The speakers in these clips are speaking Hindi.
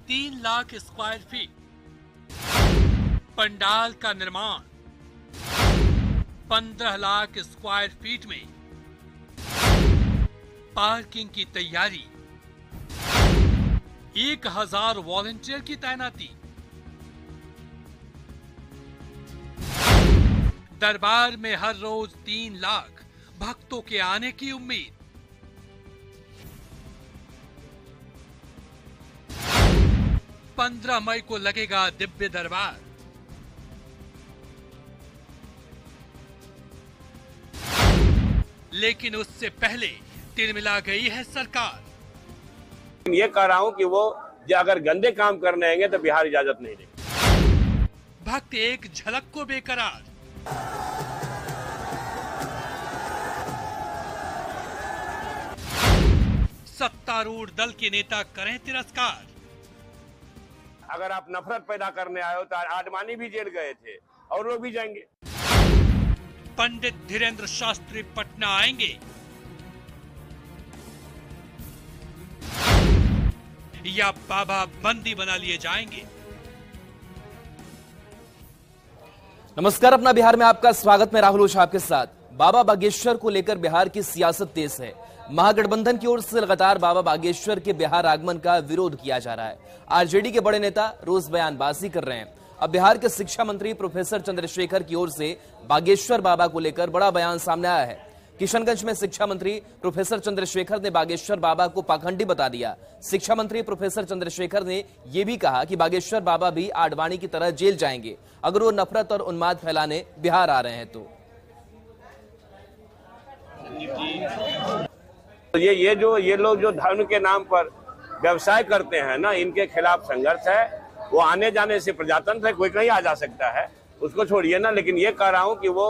3 लाख स्क्वायर फीट। पंडाल का निर्माण 15 लाख स्क्वायर फीट में। पार्किंग की तैयारी, 1000 वॉलंटियर की तैनाती। दरबार में हर रोज 3 लाख भक्तों के आने की उम्मीद। 15 मई को लगेगा दिव्य दरबार। लेकिन उससे पहले तिलमिला गई है सरकार। ये कह रहा हूं कि वो अगर गंदे काम करने आएंगे तो बिहार इजाजत नहीं देगा। भक्त एक झलक को बेकरार। सत्तारूढ़ दल के नेता करें तिरस्कार। अगर आप नफरत पैदा करने आए हो तो आडवाणी भी जेल गए थे और वो भी जाएंगे। पंडित धीरेन्द्र शास्त्री पटना आएंगे या बाबा बंदी बना लिए जाएंगे? नमस्कार, अपना बिहार में आपका स्वागत। मैं राहुल ओझा आपके साथ। बाबा बागेश्वर को लेकर बिहार की सियासत तेज है। महागठबंधन की ओर से लगातार बाबा बागेश्वर के बिहार आगमन का विरोध किया जा रहा है। आरजेडी के बड़े नेता रोज बयानबाजी कर रहे हैं। अब बिहार के शिक्षा मंत्री प्रोफेसर चंद्रशेखर की ओर से बागेश्वर बाबा को लेकर बड़ा बयान सामने आया है। किशनगंज में शिक्षा मंत्री प्रोफेसर चंद्रशेखर ने बागेश्वर बाबा को पाखंडी बता दिया। शिक्षा मंत्री प्रोफेसर चंद्रशेखर ने यह भी कहा कि बागेश्वर बाबा भी आडवाणी की तरह जेल जाएंगे अगर वो नफरत और उन्माद फैलाने बिहार आ रहे हैं तो। ये लोग जो धर्म के नाम पर व्यवसाय करते हैं ना, इनके खिलाफ संघर्ष है। वो आने जाने से प्रजातंत्र है, कोई कहीं आ जा सकता है, उसको छोड़िए ना। लेकिन ये कह रहा हूँ कि वो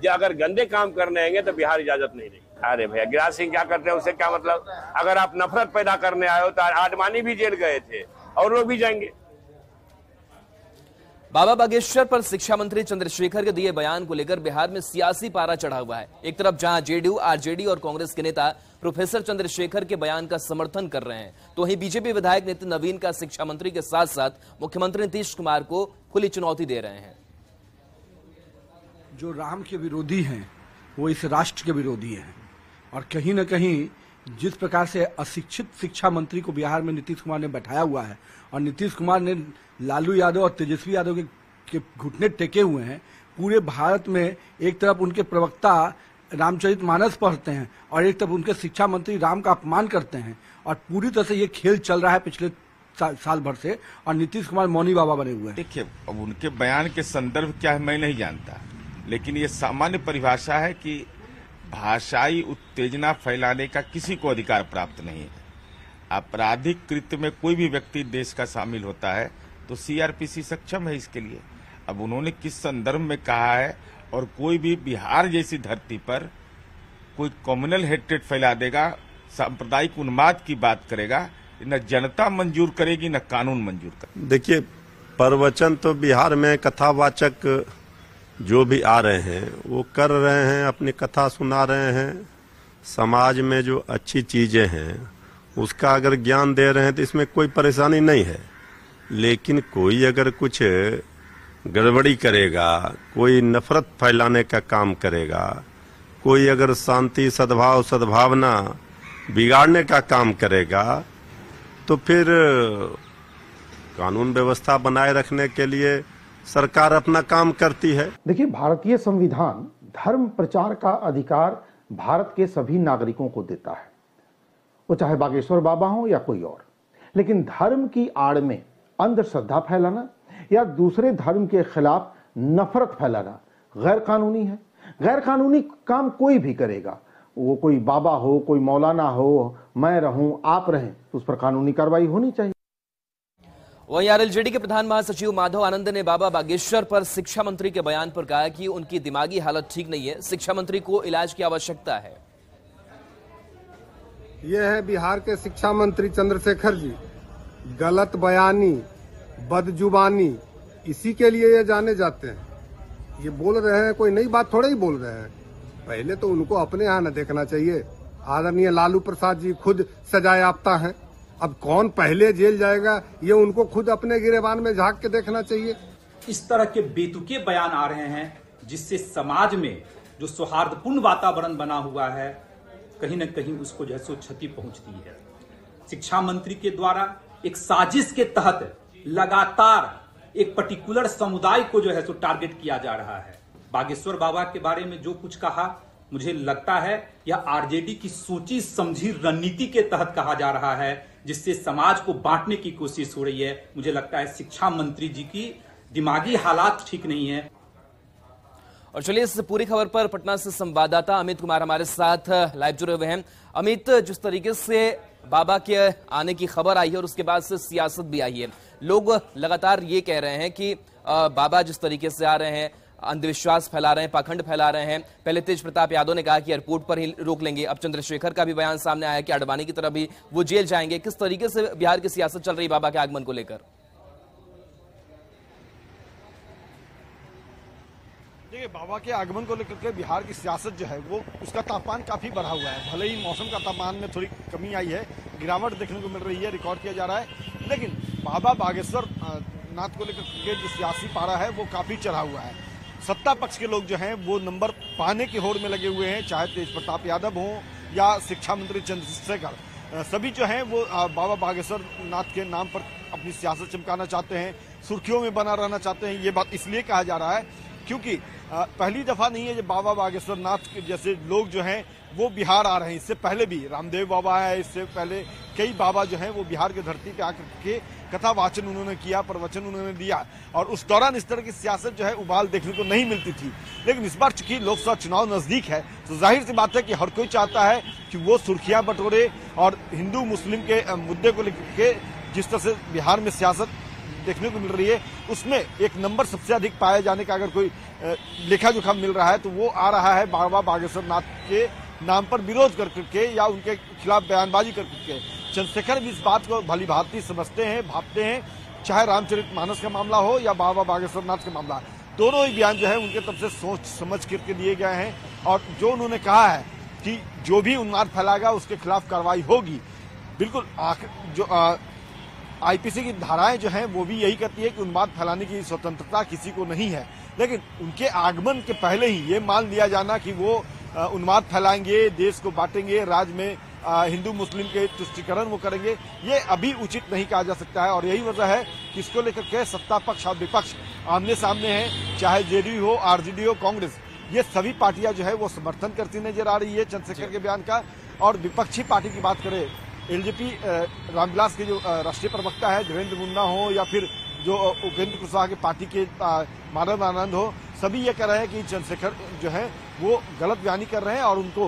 अगर गंदे काम करने आएंगे तो बिहार इजाजत नहीं देगी। अरे भैया, गिरिराज सिंह क्या करते हैं उससे क्या मतलब? अगर आप नफरत पैदा करने आए हो तो आडवाणी भी जेल गए थे और वो भी जाएंगे। बाबा बागेश्वर पर शिक्षा मंत्री चंद्रशेखर के दिए बयान को लेकर बिहार में सियासी पारा चढ़ा हुआ है। एक तरफ जहां जेडीयू, आरजेडी और कांग्रेस के नेता प्रोफेसर चंद्रशेखर के बयान का समर्थन कर रहे हैं, तो वहीं बीजेपी विधायक नितिन नवीन का शिक्षा मंत्री के साथ साथ मुख्यमंत्री नीतीश कुमार को खुली चुनौती दे रहे हैं। जो राम के विरोधी हैं वो इस राष्ट्र के विरोधी हैं, और कहीं न कहीं जिस प्रकार से अशिक्षित शिक्षा मंत्री को बिहार में नीतीश कुमार ने बैठाया हुआ है, और नीतीश कुमार ने लालू यादव और तेजस्वी यादव के घुटने टेके हुए हैं। पूरे भारत में एक तरफ उनके प्रवक्ता रामचरितमानस पढ़ते हैं और एक तरफ उनके शिक्षा मंत्री राम का अपमान करते हैं, और पूरी तरह से ये खेल चल रहा है पिछले साल भर से, और नीतीश कुमार मौनी बाबा बने हुए हैं। देखिए, अब उनके बयान के संदर्भ क्या है मैं नहीं जानता, लेकिन ये सामान्य परिभाषा है कि भाषाई उत्तेजना फैलाने का किसी को अधिकार प्राप्त नहीं है। आपराधिक कृत्य में कोई भी व्यक्ति देश का शामिल होता है तो सीआरपीसी सक्षम है इसके लिए। अब उन्होंने किस संदर्भ में कहा है, और कोई भी बिहार जैसी धरती पर कोई कम्युनल हेट्रेड फैला देगा, सांप्रदायिक उन्माद की बात करेगा, न जनता मंजूर करेगी न कानून मंजूर करेगा। देखिए, प्रवचन तो बिहार में कथावाचक जो भी आ रहे हैं वो कर रहे हैं, अपनी कथा सुना रहे हैं। समाज में जो अच्छी चीजें हैं उसका अगर ज्ञान दे रहे हैं तो इसमें कोई परेशानी नहीं है। लेकिन कोई अगर कुछ गड़बड़ी करेगा, कोई नफरत फैलाने का काम करेगा, कोई अगर शांति सद्भाव सद्भावना बिगाड़ने का काम करेगा, तो फिर कानून व्यवस्था बनाए रखने के लिए सरकार अपना काम करती है। देखिए, भारतीय संविधान धर्म प्रचार का अधिकार भारत के सभी नागरिकों को देता है, वो चाहे बागेश्वर बाबा हो या कोई और। लेकिन धर्म की आड़ में अंधश्रद्धा फैलाना या दूसरे धर्म के खिलाफ नफरत फैलाना गैर कानूनी है। गैर कानूनी काम कोई भी करेगा, वो कोई बाबा हो, कोई मौलाना हो, मैं रहूं, आप रहें, तो उस पर कानूनी कार्रवाई होनी चाहिए। वहीं आरएलजेडी के प्रधान महासचिव माधव आनंद ने बाबा बागेश्वर पर शिक्षा मंत्री के बयान पर कहा कि उनकी दिमागी हालत ठीक नहीं है, शिक्षा मंत्री को इलाज की आवश्यकता है। ये है बिहार के शिक्षा मंत्री चंद्रशेखर जी, गलत बयानी, बदजुबानी, इसी के लिए ये जाने जाते हैं। ये बोल रहे हैं, कोई नई बात थोड़ा ही बोल रहे हैं। पहले तो उनको अपने यहाँ न देखना चाहिए। आदरणीय लालू प्रसाद जी खुद सजायाफ्ता हैं, अब कौन पहले जेल जाएगा ये उनको खुद अपने गिरेबान में झांक के देखना चाहिए। इस तरह के बेतुके बयान आ रहे हैं जिससे समाज में जो सौहार्दपूर्ण वातावरण बना हुआ है कहीं न कहीं उसको जो है सो क्षति पहुंचती है। शिक्षा मंत्री के द्वारा एक साजिश के तहत लगातार एक पर्टिकुलर समुदाय को जो है सो टारगेट किया जा रहा है। बागेश्वर बाबा के बारे में जो कुछ कहा, मुझे लगता है यह आरजेडी की सोची समझी रणनीति के तहत कहा जा रहा है, जिससे समाज को बांटने की कोशिश हो रही है। मुझे लगता है शिक्षा मंत्री जी की दिमागी हालात ठीक नहीं है। और चलिए इस पूरी खबर पर पटना से संवाददाता अमित कुमार हमारे साथ लाइव जुड़े हुए हैं। अमित, जिस तरीके से बाबा के आने की खबर आई है और उसके बाद से सियासत भी आई है, लोग लगातार ये कह रहे हैं कि बाबा जिस तरीके से आ रहे हैं अंधविश्वास फैला रहे हैं, पाखंड फैला रहे हैं। पहले तेज प्रताप यादव ने कहा कि एयरपोर्ट पर ही रोक लेंगे, अब चंद्रशेखर का भी बयान सामने आया कि अडवाणी की तरह भी वो जेल जाएंगे। किस तरीके से बिहार की सियासत चल रही है बाबा के आगमन को लेकर? देखिए, बाबा के आगमन को लेकर के बिहार की सियासत जो है वो उसका तापमान काफी बढ़ा हुआ है। भले ही मौसम का तापमान में थोड़ी कमी आई है, गिरावट देखने को मिल रही है, रिकॉर्ड किया जा रहा है, लेकिन बाबा बागेश्वर नाथ को लेकर के जो सियासी पारा है वो काफी चढ़ा हुआ है। सत्ता पक्ष के लोग जो हैं वो नंबर पाने की होड़ में लगे हुए हैं, चाहे तेज प्रताप यादव हो या शिक्षा मंत्री चंद्रशेखर, सभी जो हैं वो बाबा बागेश्वर नाथ के नाम पर अपनी सियासत चमकाना चाहते हैं, सुर्खियों में बना रहना चाहते हैं। ये बात इसलिए कहा जा रहा है क्योंकि पहली दफा नहीं है जब बाबा बागेश्वर नाथ के जैसे लोग जो हैं वो बिहार आ रहे हैं। इससे पहले भी रामदेव बाबा है, इससे पहले कई बाबा जो हैं वो बिहार की धरती पे आकर के कथा वाचन उन्होंने किया, प्रवचन उन्होंने दिया, और उस दौरान इस तरह की सियासत जो है उबाल देखने को नहीं मिलती थी। लेकिन इस बार चूंकि लोकसभा चुनाव नजदीक है तो जाहिर सी बात है कि हर कोई चाहता है कि वो सुर्खियां बटोरे और हिंदू मुस्लिम के मुद्दे को लेकर के जिस तरह से बिहार में सियासत देखने को मिल रही है उसमें एक नंबर सबसे अधिक पाए जाने का अगर कोई लेखा जोखा मिल रहा है तो वो आ रहा है बाबा बागेश्वर नाथ के नाम पर विरोध करके या उनके खिलाफ बयानबाजी करके। चंद्रशेखर भी इस बात को भली भांति समझते हैं, भापते हैं, चाहे रामचरितमानस का मामला हो या बाबा बागेश्वर नाथ का मामला, दोनों ही बयान जो है उनके तरफ से सोच समझ करके दिए गए हैं। और जो उन्होंने कहा है कि जो भी उन्माद फैलाएगा उसके खिलाफ कार्रवाई होगी, बिल्कुल जो आईपीसी की धाराएं जो हैं वो भी यही कहती है कि उन्माद फैलाने की स्वतंत्रता किसी को नहीं है। लेकिन उनके आगमन के पहले ही ये मान लिया जाना कि वो उन्माद फैलाएंगे, देश को बांटेंगे, राज्य में हिंदू मुस्लिम के तुष्टीकरण वो करेंगे, ये अभी उचित नहीं कहा जा सकता है। और यही वजह है कि इसको लेकर के सत्ता पक्ष और विपक्ष आमने सामने है, चाहे जेडीयू हो, आरजेडी हो, कांग्रेस, ये सभी पार्टियां जो है वो समर्थन करती नजर आ रही है चंद्रशेखर के बयान का। और विपक्षी पार्टी की बात करें, एलजेपी रामविलास के जो राष्ट्रीय प्रवक्ता है देवेंद्र मुन्ना हो या फिर जो उपेंद्र कुशवाहा की पार्टी के माधव आनंद हो, सभी ये कह रहे हैं कि चंद्रशेखर जो है वो गलत बयानी कर रहे हैं और उनको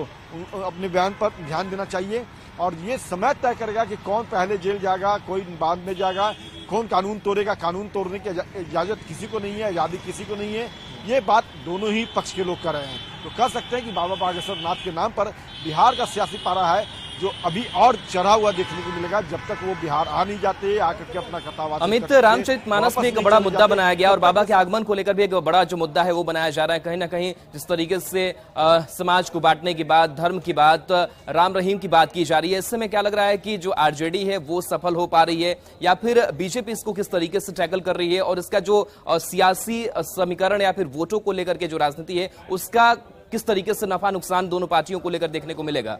अपने बयान पर ध्यान देना चाहिए। और ये समय तय करेगा कि कौन पहले जेल जाएगा, कोई बाद में जाएगा, कौन कानून तोड़ेगा। कानून तोड़ने की इजाजत किसी को नहीं है, आजादी किसी को नहीं है। ये बात दोनों ही पक्ष के लोग कर रहे हैं। तो कह सकते हैं कि बाबा बागेश्वर नाथ के नाम पर बिहार का सियासी पारा है जो अभी और चढ़ा हुआ देखने को मिलेगा जब तक वो बिहार आ नहीं जाते, आकर के अपना कथावाचन। अमित, रामचरितमानस में एक बड़ा मुद्दा बनाया गया और बाबा के आगमन को लेकर भी एक बड़ा जो मुद्दा है वो बनाया जा रहा है। कहीं ना कहीं जिस तरीके से समाज को बांटने की बात, धर्म की बात, राम रहीम की बात की जा रही है, इससे में क्या लग रहा है कि जो आरजेडी है वो सफल हो पा रही है या फिर बीजेपी इसको किस तरीके से टैकल कर रही है और इसका जो सियासी समीकरण या फिर वोटों को लेकर के जो राजनीति है उसका किस तरीके से नफा नुकसान दोनों पार्टियों को लेकर देखने को मिलेगा?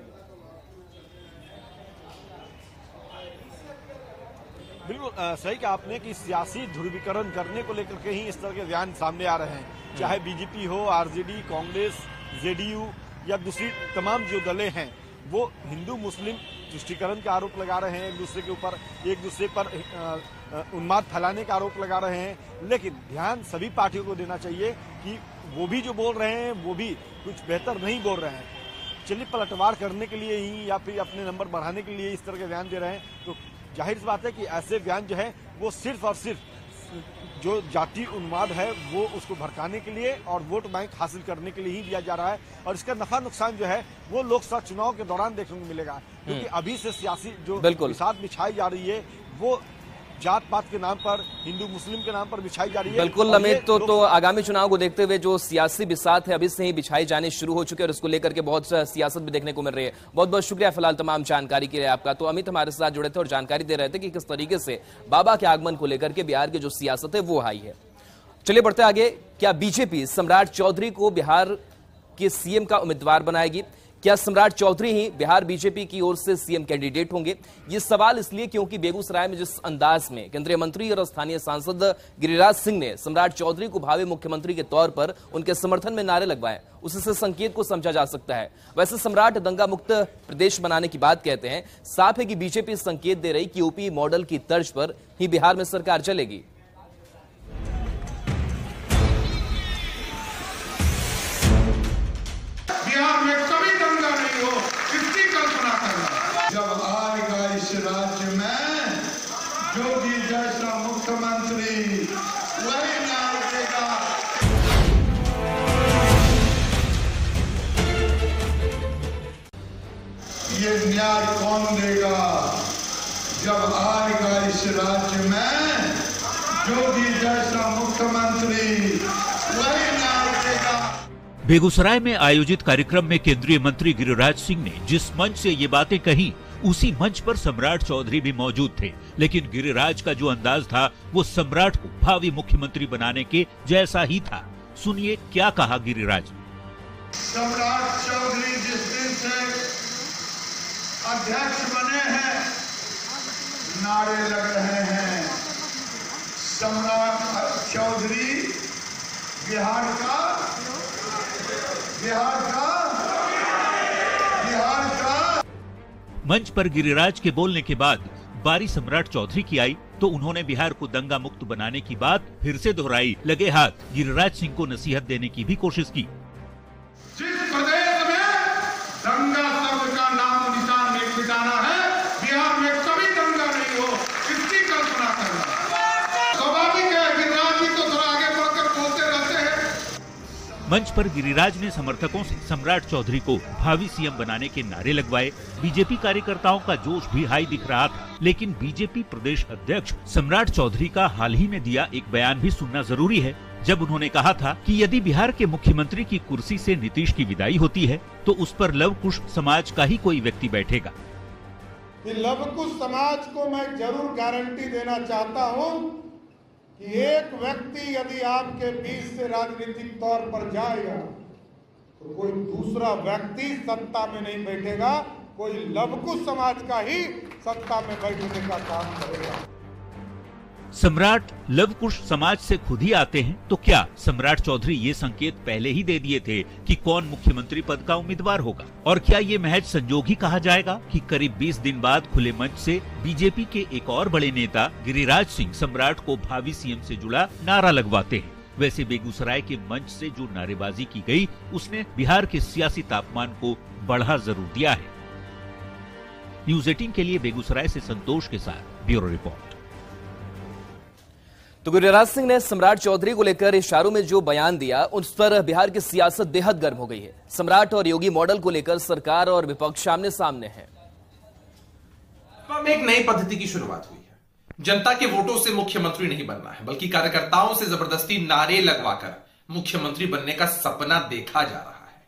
बिल्कुल सही कहा आपने कि सियासी ध्रुवीकरण करने को लेकर के ही इस तरह के बयान सामने आ रहे हैं, चाहे बीजेपी हो, आरजेडी, कांग्रेस, जेडीयू या दूसरी तमाम जो दलें हैं वो हिंदू मुस्लिम तुष्टीकरण का आरोप लगा रहे हैं, एक दूसरे पर उन्माद फैलाने का आरोप लगा रहे हैं। लेकिन ध्यान सभी पार्टियों को देना चाहिए कि वो भी जो बोल रहे हैं वो भी कुछ बेहतर नहीं बोल रहे हैं। चलिए पलटवार करने के लिए ही या फिर अपने नंबर बढ़ाने के लिए इस तरह के बयान दे रहे हैं, तो जाहिर सी बात है कि ऐसे बयान जो है वो सिर्फ और सिर्फ जो जाति उन्माद है वो उसको भड़काने के लिए और वोट बैंक हासिल करने के लिए ही दिया जा रहा है। और इसका नफा नुकसान जो है वो लोकसभा चुनाव के दौरान देखने को मिलेगा, क्योंकि अभी से सियासी जो बिसात बिछाई जा रही है वो जात पात के नाम पर, हिंदू मुस्लिम के नाम पर बिछाई जा रही है। बिल्कुल अमित, तो आगामी चुनाव को देखते हुए जो सियासी बिसात है अभी से ही बिछाई जाने शुरू हो चुके हैं और इसको लेकर के बहुत सियासत भी देखने को मिल रही है। बहुत बहुत शुक्रिया फिलहाल तमाम जानकारी के लिए आपका। तो अमित हमारे साथ जुड़े थे और जानकारी दे रहे थे कि किस तरीके से बाबा के आगमन को लेकर के बिहार की जो सियासत है वो आई है। चलिए बढ़ते आगे। क्या बीजेपी सम्राट चौधरी को बिहार के सीएम का उम्मीदवार बनाएगी? क्या सम्राट चौधरी ही बिहार बीजेपी की ओर से सीएम कैंडिडेट होंगे? ये सवाल इसलिए क्योंकि बेगूसराय में जिस अंदाज में केंद्रीय मंत्री और स्थानीय सांसद गिरिराज सिंह ने सम्राट चौधरी को भावी मुख्यमंत्री के तौर पर उनके समर्थन में नारे लगवाए, उससे संकेत को समझा जा सकता है। वैसे सम्राट दंगा मुक्त प्रदेश बनाने की बात कहते हैं, साफ है कि बीजेपी संकेत दे रही कि यूपी मॉडल की तर्ज पर ही बिहार में सरकार चलेगी। बिहार में कभी दंगा नहीं हो, इसकी कल्पना करना। जब आएगा इस राज्य में योगी जैसा मुख्यमंत्री, वही न्याय देगा। ये न्याय कौन देगा? जब आएगा इस राज्य में योगी जैसा मुख्यमंत्री, वही न्याय देगा। बेगूसराय में आयोजित कार्यक्रम में केंद्रीय मंत्री गिरिराज सिंह ने जिस मंच से ये बातें कही, उसी मंच पर सम्राट चौधरी भी मौजूद थे। लेकिन गिरिराज का जो अंदाज था वो सम्राट को भावी मुख्यमंत्री बनाने के जैसा ही था। सुनिए क्या कहा गिरिराज ने। सम्राट चौधरी जिस दिन से अध्यक्ष बने हैं, नारे लग रहे हैं, सम्राट चौधरी बिहार का मंच पर गिरिराज के बोलने के बाद बारी सम्राट चौधरी की आई तो उन्होंने बिहार को दंगा मुक्त बनाने की बात फिर से दोहराई। लगे हाथ गिरिराज सिंह को नसीहत देने की भी कोशिश की। जिस प्रदेश में दंगा शब्द का नाम निशान मिटाना है, बिहार में कभी दंगा नहीं हो, इसकी कल्पना करना। स्वाभाविक है, गिरिराज जी तो थोड़ा आगे बढ़कर बोलते रहते हैं। मंच पर गिरिराज ने समर्थकों से सम्राट चौधरी को भावी सीएम बनाने के नारे लगवाए। बीजेपी कार्यकर्ताओं का जोश भी हाई दिख रहा था। लेकिन बीजेपी प्रदेश अध्यक्ष सम्राट चौधरी का हाल ही में दिया एक बयान भी सुनना जरूरी है, जब उन्होंने कहा था कि यदि बिहार के मुख्यमंत्री की कुर्सी से नीतीश की विदाई होती है तो उस पर लव कुश समाज का ही कोई व्यक्ति बैठेगा। लव कुश समाज को मैं जरूर गारंटी देना चाहता हूँ कि एक व्यक्ति यदि आपके बीच से राजनीतिक तौर पर जाएगा तो कोई दूसरा व्यक्ति सत्ता में नहीं बैठेगा, कोई लवकुश समाज का ही सत्ता में बैठने का काम करेगा। सम्राट लवकुश समाज से खुद ही आते हैं तो क्या सम्राट चौधरी ये संकेत पहले ही दे दिए थे कि कौन मुख्यमंत्री पद का उम्मीदवार होगा? और क्या ये महज संजोग ही कहा जाएगा कि करीब 20 दिन बाद खुले मंच से बीजेपी के एक और बड़े नेता गिरिराज सिंह सम्राट को भावी सीएम से जुड़ा नारा लगवाते हैं? वैसे बेगूसराय के मंच से जो नारेबाजी की गई उसने बिहार के सियासी तापमान को बढ़ा जरूर दिया है। न्यूज़ 18 के लिए बेगूसराय से संतोष के साथ ब्यूरो रिपोर्ट। तो गिरिराज सिंह ने सम्राट चौधरी को लेकर इशारों में जो बयान दिया उस पर बिहार की सियासत बेहद गर्म हो गई है। सम्राट और योगी मॉडल को लेकर सरकार और विपक्ष आमने सामने है। एक नई पद्धति की शुरुआत हुई है। जनता के वोटों से मुख्यमंत्री नहीं बनना है, बल्कि कार्यकर्ताओं से जबरदस्ती नारे लगवाकर मुख्यमंत्री बनने का सपना देखा जा रहा है।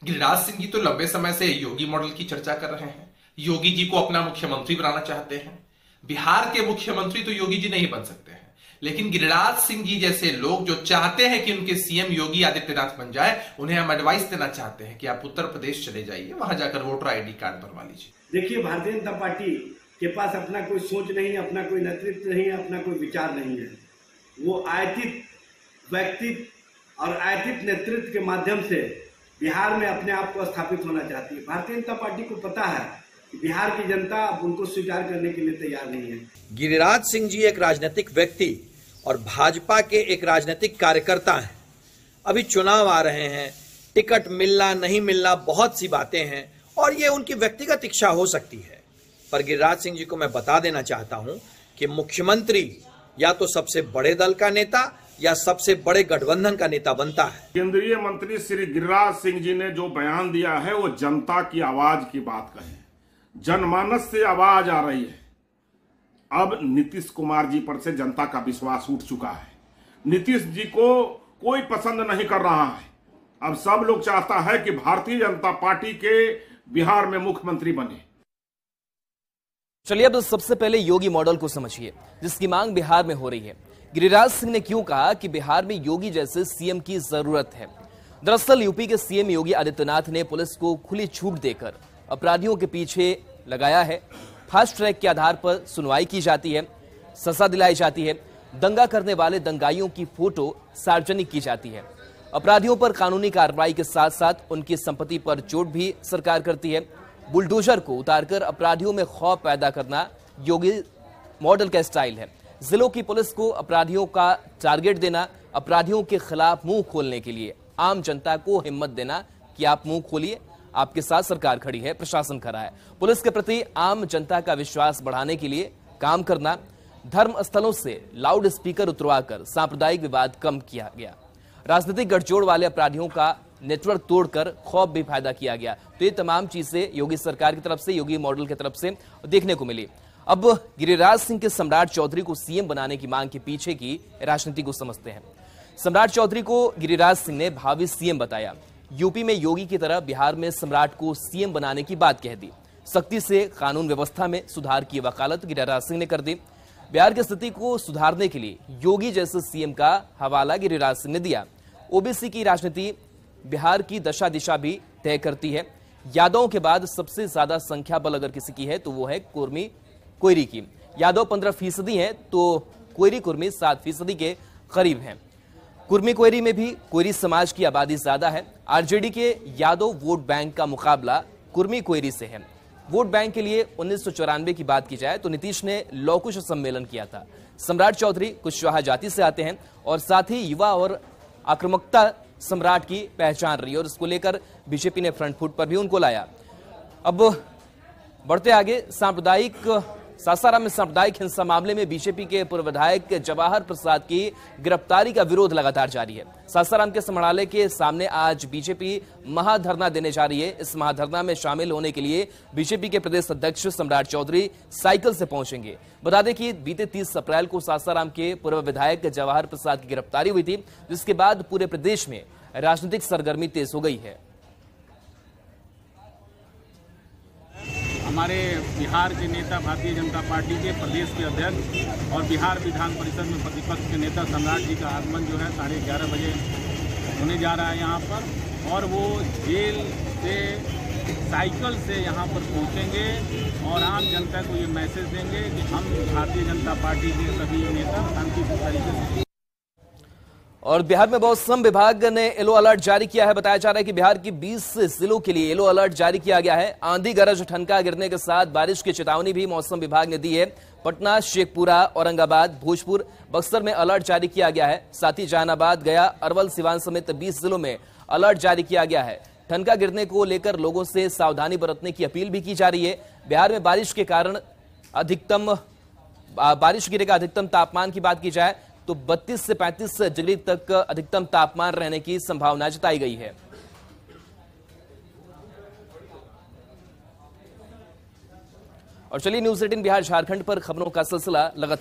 गिरिराज सिंह जी तो लंबे समय से योगी मॉडल की चर्चा कर रहे हैं, योगी जी को अपना मुख्यमंत्री बनाना चाहते हैं। बिहार के मुख्यमंत्री तो योगी जी नहीं बन सकते हैं, लेकिन गिरिराज सिंह जी जैसे लोग जो चाहते हैं कि उनके सीएम योगी आदित्यनाथ बन जाए, उन्हें हम एडवाइस देना चाहते हैं कि आप उत्तर प्रदेश चले जाइए, वहां जाकर वोटर आईडी कार्ड बनवा लीजिए। देखिए, भारतीय जनता पार्टी के पास अपना कोई सोच नहीं है, अपना कोई नेतृत्व नहीं है, अपना कोई विचार नहीं है। वो आयतित व्यक्ति और आयतित नेतृत्व के माध्यम से बिहार में अपने आप को स्थापित होना चाहती है। भारतीय जनता पार्टी को पता है कि बिहार की जनता अब उनको स्वीकार करने के लिए तैयार नहीं है। गिरिराज सिंह जी एक राजनीतिक व्यक्ति और भाजपा के एक राजनीतिक कार्यकर्ता हैं। अभी चुनाव आ रहे हैं, टिकट मिलना नहीं मिलना बहुत सी बातें हैं और ये उनकी व्यक्तिगत इच्छा हो सकती है। पर गिरिराज सिंह जी को मैं बता देना चाहता हूं कि मुख्यमंत्री या तो सबसे बड़े दल का नेता या सबसे बड़े गठबंधन का नेता बनता है। केंद्रीय मंत्री श्री गिरिराज सिंह जी ने जो बयान दिया है वो जनता की आवाज की बात कहे, जनमानस से आवाज आ रही है। अब नीतीश कुमार जी पर से जनता का विश्वास उठ चुका है। नीतीश जी को कोई पसंद नहीं कर रहा है। अब सब लोग चाहता है कि भारतीय जनता पार्टी के बिहार में मुख्यमंत्री बने। चलिए अब सबसे पहले योगी मॉडल को समझिए, जिसकी मांग बिहार में हो रही है। गिरिराज सिंह ने क्यों कहा कि बिहार में योगी जैसे सीएम की जरूरत है? दरअसल यूपी के सीएम योगी आदित्यनाथ ने पुलिस को खुली छूट देकर अपराधियों के पीछे लगाया है। फास्ट ट्रैक के आधार पर सुनवाई की जाती है, सजा दिलाई जाती है, दंगा करने वाले दंगाइयों की फोटो सार्वजनिक की जाती है। अपराधियों पर कानूनी कार्रवाई के साथ साथ उनकी संपत्ति पर चोट भी सरकार करती है। बुलडोजर को उतारकर अपराधियों में खौफ पैदा करना योगी मॉडल का स्टाइल है। जिलों की पुलिस को अपराधियों का टारगेट देना, अपराधियों के खिलाफ मुंह खोलने के लिए आम जनता को हिम्मत देना कि आप मुंह खोलिए, आपके साथ सरकार खड़ी है, प्रशासन खड़ा है। पुलिस के प्रति आम जनता का विश्वास बढ़ाने के लिए काम करना। धर्म स्थलों से लाउड स्पीकर उतरवाकर सांप्रदायिक विवाद कम किया गया। राजनीतिक गठजोड़ वाले अपराधियों का नेटवर्क तोड़कर खौफ भी पैदा किया गया। तो ये तमाम चीजें योगी सरकार की तरफ से, योगी मॉडल की तरफ से देखने को मिली। अब गिरिराज सिंह के सम्राट चौधरी को सीएम बनाने की मांग के पीछे की राजनीति को समझते हैं। सम्राट चौधरी को गिरिराज सिंह ने भावी सीएम बताया। यूपी में योगी की तरह बिहार में सम्राट को सीएम बनाने की बात कह दी। सख्ती से कानून व्यवस्था में सुधार की वकालत गिरिराज सिंह ने कर दी। बिहार की स्थिति को सुधारने के लिए योगी जैसे सीएम का हवाला गिरिराज सिंह ने दिया। ओबीसी की राजनीति बिहार की दशा दिशा भी तय करती है। यादवों के बाद सबसे ज्यादा संख्या बल अगर किसी की है तो वो है कुर्मी कोयरी की। यादव 15% है तो कोयरी कुर्मी 7% के करीब हैं। कुर्मी कोयरी में भी कोयरी समाज की आबादी ज्यादा है। आरजेडी के यादव वोट बैंक का मुकाबला कुर्मी कोयरी से है। वोट बैंक के लिए 1994 की बात की जाए तो नीतीश ने लौकुश सम्मेलन किया था। सम्राट चौधरी कुशवाहा जाति से आते हैं और साथ ही युवा और आक्रामकता सम्राट की पहचान रही और इसको लेकर बीजेपी ने फ्रंट फुट पर भी उनको लाया। अब बढ़ते आगे, सासाराम में सांप्रदायिक हिंसा मामले में बीजेपी के पूर्व विधायक जवाहर प्रसाद की गिरफ्तारी का विरोध लगातार जारी है। सासाराम के समाहरणालय के सामने आज बीजेपी महाधरना देने जा रही है। इस महाधरना में शामिल होने के लिए बीजेपी के प्रदेश अध्यक्ष सम्राट चौधरी साइकिल से पहुंचेंगे। बता दें कि बीते 30 अप्रैल को सासाराम के पूर्व विधायक जवाहर प्रसाद की गिरफ्तारी हुई थी, जिसके बाद पूरे प्रदेश में राजनीतिक सरगर्मी तेज हो गई है। हमारे बिहार के नेता, भारतीय जनता पार्टी के प्रदेश के अध्यक्ष और बिहार विधान परिषद में प्रतिपक्ष के नेता सम्राट जी का आगमन जो है 11:30 बजे होने जा रहा है यहाँ पर, और वो जेल से साइकिल से यहाँ पर पहुँचेंगे और आम जनता को ये मैसेज देंगे कि हम भारतीय जनता पार्टी के सभी नेता शांतिपूर्ण तरीके से। और बिहार में मौसम विभाग ने येलो अलर्ट जारी किया है। बताया जा रहा है कि बिहार की 20 जिलों के लिए येलो अलर्ट जारी किया गया है। आंधी गरज ठनका गिरने के साथ बारिश की चेतावनी भी मौसम विभाग ने दी है। पटना, शेखपुरा, औरंगाबाद, भोजपुर, बक्सर में अलर्ट जारी किया गया है। साथ ही जहानाबाद, गया, अरवल, सिवान समेत 20 जिलों में अलर्ट जारी किया गया है। ठनका गिरने को लेकर लोगों से सावधानी बरतने की अपील भी की जा रही है। बिहार में बारिश के कारण बारिश गिरेगा। अधिकतम तापमान की बात की जाए तो 32 से 35 डिग्री तक अधिकतम तापमान रहने की संभावना जताई गई है। और चलिए न्यूज़ 18 बिहार झारखंड पर खबरों का सिलसिला लगातार